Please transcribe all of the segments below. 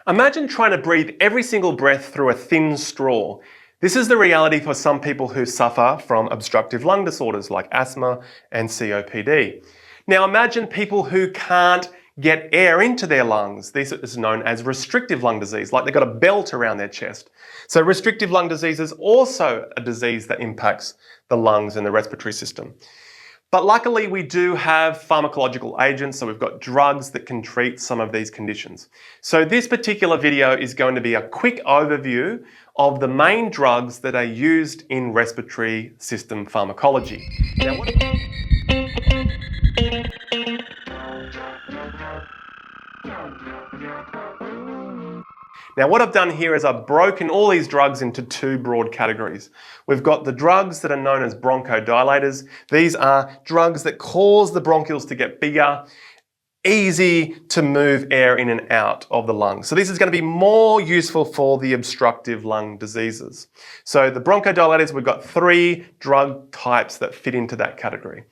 Imagine trying to breathe every single breath through a thin straw. This is the reality for some people who suffer from obstructive lung disorders like asthma and COPD. Now imagine people who can't get air into their lungs. This is known as restrictive lung disease, like they've got a belt around their chest. So restrictive lung disease is also a disease that impacts the lungs and the respiratory system. But luckily we do have pharmacological agents, so we've got drugs that can treat some of these conditions. So this particular video is going to be a quick overview of the main drugs that are used in respiratory system pharmacology. Now what I've done here is I've broken all these drugs into two broad categories. We've got the drugs that are known as bronchodilators. These are drugs that cause the bronchioles to get bigger, easy to move air in and out of the lungs. So this is going to be more useful for the obstructive lung diseases. So the bronchodilators, we've got three drug types that fit into that category.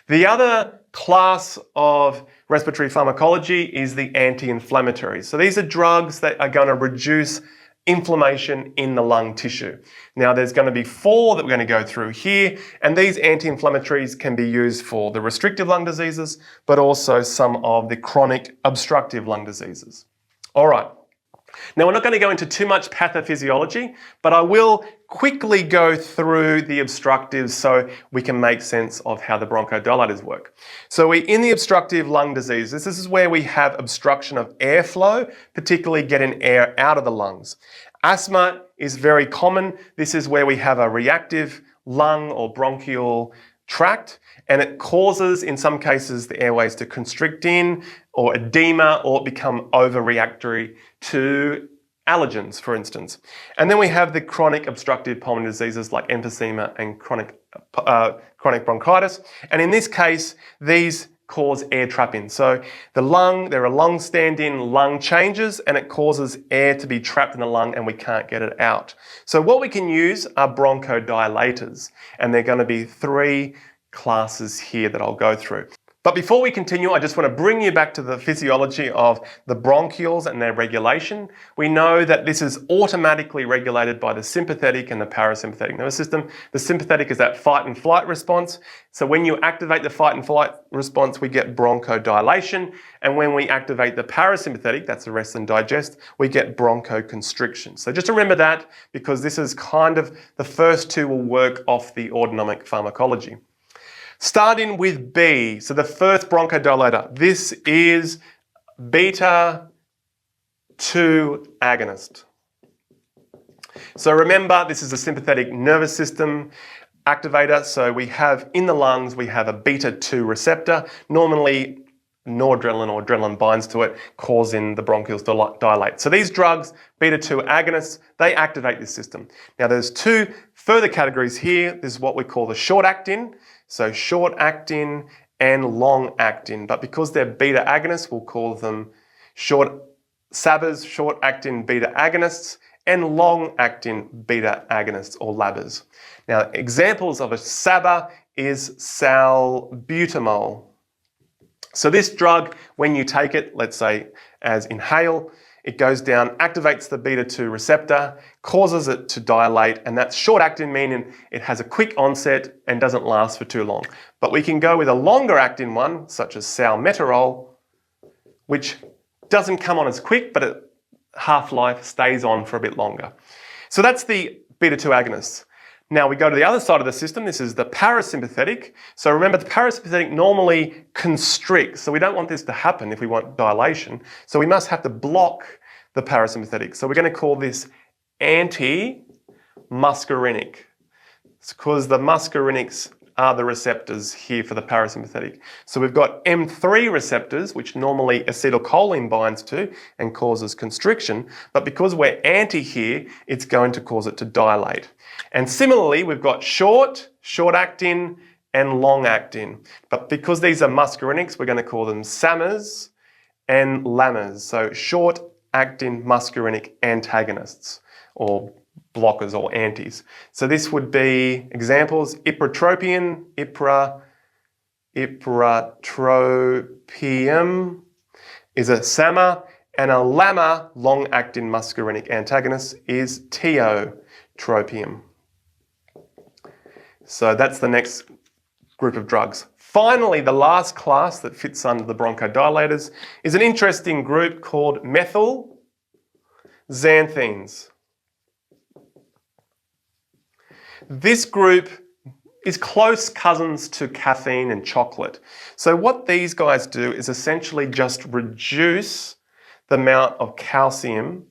The other class of respiratory pharmacology is the anti-inflammatories. So these are drugs that are going to reduce inflammation in the lung tissue. Now there's going to be four that we're going to go through here, and these anti-inflammatories can be used for the restrictive lung diseases, but also some of the chronic obstructive lung diseases. All right. Now we're not going to go into too much pathophysiology, but I will quickly go through the obstructives so we can make sense of how the bronchodilators work. So in the obstructive lung disease, this is where we have obstruction of airflow, particularly getting air out of the lungs. Asthma is very common. This is where we have a reactive lung or bronchial tract, and it causes, in some cases, the airways to constrict in, or edema, or become overreactory to allergens, for instance. And then we have the chronic obstructive pulmonary diseases like emphysema and chronic bronchitis. And in this case, these cause air trapping. So there are long-standing lung changes, and it causes air to be trapped in the lung and we can't get it out. So what we can use are bronchodilators, and they're going to be three classes here that I'll go through. But before we continue, I just want to bring you back to the physiology of the bronchioles and their regulation. We know that this is automatically regulated by the sympathetic and the parasympathetic nervous system. The sympathetic is that fight and flight response. So when you activate the fight and flight response, we get bronchodilation. And when we activate the parasympathetic, that's the rest and digest, we get bronchoconstriction. So just remember that, because this is kind of the first two will work off the autonomic pharmacology. Starting with B, so the first bronchodilator. This is beta-2 agonist. So remember, this is a sympathetic nervous system activator. So we have in the lungs, we have a beta-2 receptor. Normally, noradrenaline or adrenaline binds to it, causing the bronchioles to dilate. So these drugs, beta-2 agonists, they activate this system. Now there's two further categories here. This is what we call the short-acting. So short-acting and long-acting, but because they're beta agonists, we'll call them SABAs, short-acting beta agonists, and long-acting beta agonists or LABAs. Now, examples of a SABA is salbutamol. So this drug, when you take it, let's say as inhale, it goes down, activates the beta-2 receptor, causes it to dilate, and that's short-acting, meaning it has a quick onset and doesn't last for too long. But we can go with a longer-acting one, such as salmeterol, which doesn't come on as quick, but its half-life stays on for a bit longer. So that's the beta-2 agonists. Now we go to the other side of the system. This is the parasympathetic. So remember, the parasympathetic normally constricts. So we don't want this to happen if we want dilation. So we must have to block the parasympathetic. So we're going to call this anti-muscarinic. It's because the muscarinics are the receptors here for the parasympathetic. So we've got M3 receptors, which normally acetylcholine binds to and causes constriction, but because we're anti here, it's going to cause it to dilate. And similarly, we've got short-acting, and long-acting. But because these are muscarinics, we're going to call them SAMAs and LAMAs. So short-acting muscarinic antagonists, or blockers or antis. So this would be examples: ipratropium is a SAMA, And a LAMA, long-acting muscarinic antagonist, is tiotropium. So that's the next group of drugs. Finally, the last class that fits under the bronchodilators is an interesting group called methylxanthines. This group is close cousins to caffeine and chocolate. So what these guys do is essentially just reduce the amount of calcium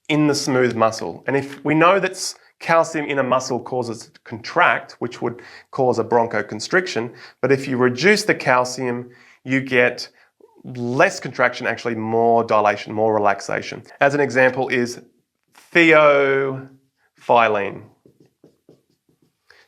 in the smooth muscle. And if we know that calcium in a muscle causes it to contract, which would cause a bronchoconstriction, but if you reduce the calcium, you get less contraction, actually more dilation, more relaxation. As an example is theophylline.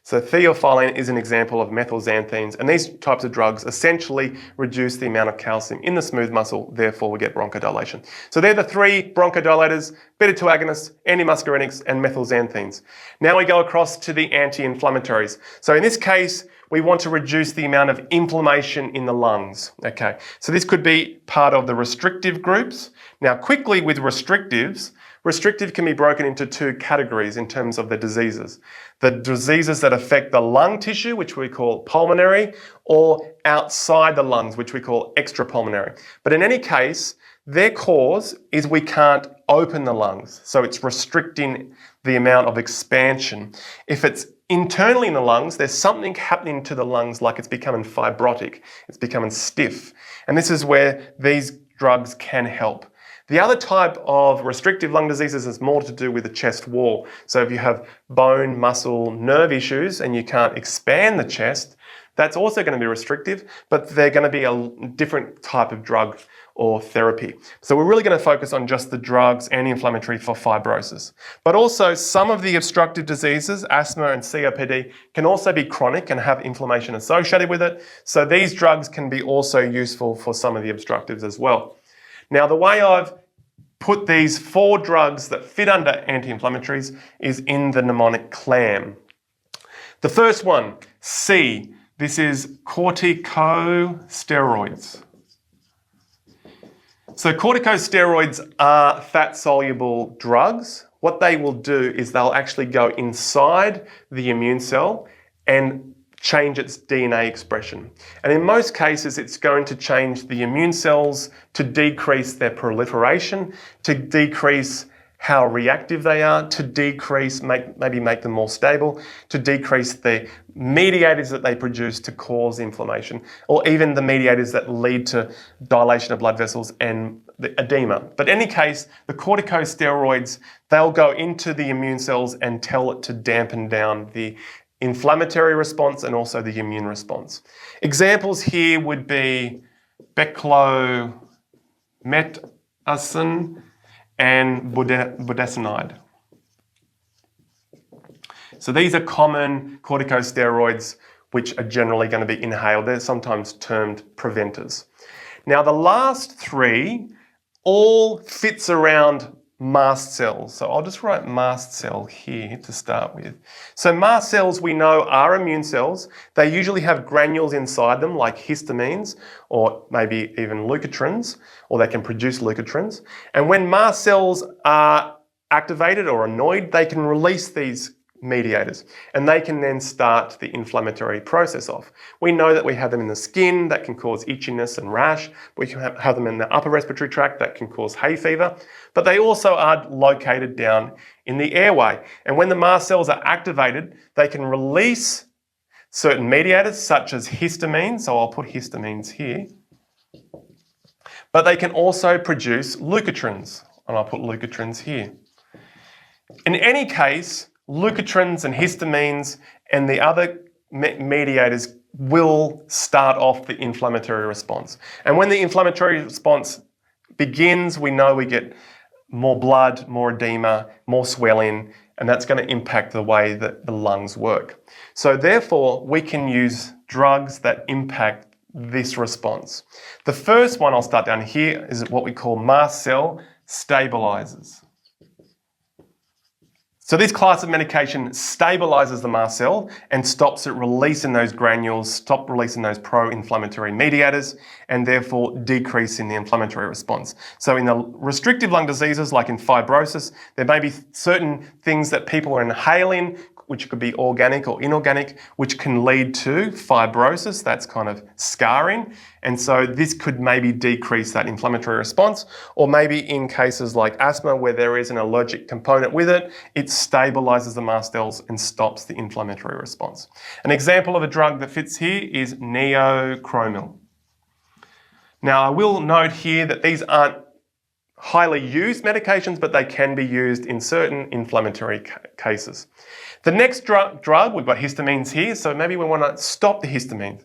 So theophylline is an example of methylxanthines, and these types of drugs essentially reduce the amount of calcium in the smooth muscle, therefore we get bronchodilation. So they're the three bronchodilators: beta-2 agonists, antimuscarinics, and methylxanthines. Now we go across to the anti-inflammatories. So in this case, we want to reduce the amount of inflammation in the lungs. Okay, so this could be part of the restrictive groups. Now quickly with restrictives, restrictive can be broken into two categories in terms of the diseases. The diseases that affect the lung tissue, which we call pulmonary, or outside the lungs, which we call extrapulmonary. But in any case, their cause is we can't open the lungs. So it's restricting the amount of expansion. If it's internally in the lungs, there's something happening to the lungs, like it's becoming fibrotic, it's becoming stiff. And this is where these drugs can help. The other type of restrictive lung diseases is more to do with the chest wall. So if you have bone, muscle, nerve issues and you can't expand the chest, that's also going to be restrictive, but they're going to be a different type of drug or therapy. So we're really going to focus on just the drugs, anti-inflammatory for fibrosis. But also some of the obstructive diseases, asthma and COPD, can also be chronic and have inflammation associated with it. So these drugs can be also useful for some of the obstructives as well. Now, the way I've put these 4 drugs that fit under anti-inflammatories is in the mnemonic CLAM. The first one, C, this is corticosteroids. So corticosteroids are fat-soluble drugs. What they will do is they'll actually go inside the immune cell and change its DNA expression. And in most cases, it's going to change the immune cells to decrease their proliferation, to decrease how reactive they are, to decrease, maybe make them more stable, to decrease the mediators that they produce to cause inflammation, or even the mediators that lead to dilation of blood vessels and the edema. But in any case, the corticosteroids, they'll go into the immune cells and tell it to dampen down the inflammatory response and also the immune response. Examples here would be beclomethasone and budesonide. So these are common corticosteroids which are generally going to be inhaled. They're sometimes termed preventers. Now the last 3 all fits around mast cells. So I'll just write mast cell here to start with. So mast cells we know are immune cells. They usually have granules inside them like histamines or maybe even leukotrienes, or they can produce leukotrienes. And when mast cells are activated or annoyed, they can release these mediators and they can then start the inflammatory process off. We know that we have them in the skin that can cause itchiness and rash. We can have them in the upper respiratory tract that can cause hay fever, but they also are located down in the airway. And when the mast cells are activated, they can release certain mediators such as histamine, so I'll put histamines here, but they can also produce leukotrienes, and I'll put leukotrienes here. In any case, leukotrienes and histamines and the other mediators will start off the inflammatory response. And when the inflammatory response begins, we know we get more blood, more edema, more swelling, and that's going to impact the way that the lungs work. So therefore, we can use drugs that impact this response. The first one I'll start down here is what we call mast cell stabilizers. So this class of medication stabilizes the mast cell and stops it releasing those granules, stop releasing those pro-inflammatory mediators, and therefore decreasing the inflammatory response. So in the restrictive lung diseases, like in fibrosis, there may be certain things that people are inhaling, which could be organic or inorganic, which can lead to fibrosis, that's kind of scarring. And so this could maybe decrease that inflammatory response, or maybe in cases like asthma where there is an allergic component with it, it stabilizes the mast cells and stops the inflammatory response. An example of a drug that fits here is neochromyl. Now I will note here that these aren't highly used medications, but they can be used in certain inflammatory cases. The next drug, we've got histamines here, so maybe we want to stop the histamines.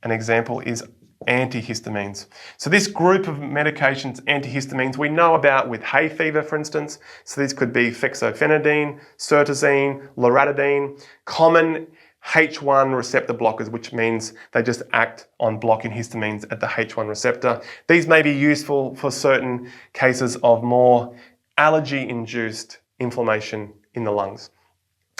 An example is antihistamines. So this group of medications, antihistamines, we know about with hay fever, for instance. So these could be fexofenadine, cetirizine, loratadine, common H1 receptor blockers, which means they just act on blocking histamines at the H1 receptor. These may be useful for certain cases of more allergy-induced inflammation in the lungs.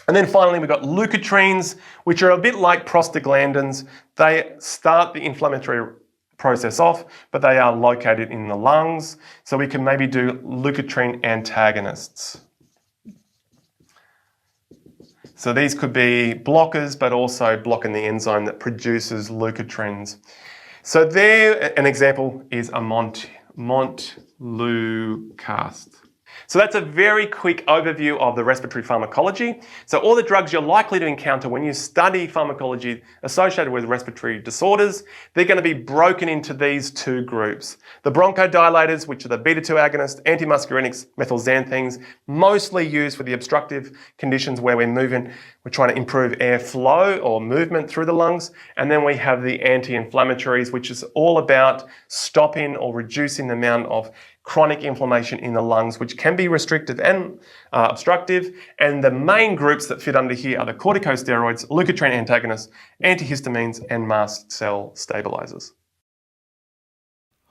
And then finally, we've got leukotrienes, which are a bit like prostaglandins. They start the inflammatory process off, but they are located in the lungs. So we can maybe do leukotriene antagonists. So these could be blockers, but also blocking the enzyme that produces leukotrienes. So there, an example is a montelukast. So that's a very quick overview of the respiratory pharmacology. So all the drugs you're likely to encounter when you study pharmacology associated with respiratory disorders, they're going to be broken into these two groups. The bronchodilators, which are the beta-2 agonists, antimuscarinics, methylxanthines, mostly used for the obstructive conditions where we're trying to improve airflow or movement through the lungs. And then we have the anti-inflammatories, which is all about stopping or reducing the amount of chronic inflammation in the lungs, which can be restrictive and obstructive. And the main groups that fit under here are the corticosteroids, leukotriene antagonists, antihistamines, and mast cell stabilizers.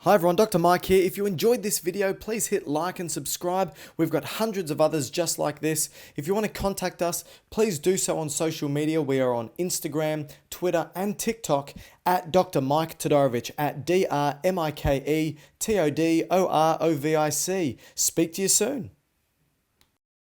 Hi everyone, Dr. Mike here. If you enjoyed this video, please hit like and subscribe. We've got hundreds of others just like this. If you want to contact us, please do so on social media. We are on Instagram, Twitter, and TikTok at Dr. Mike Todorovic, at DrMiketodorovic. Speak to you soon.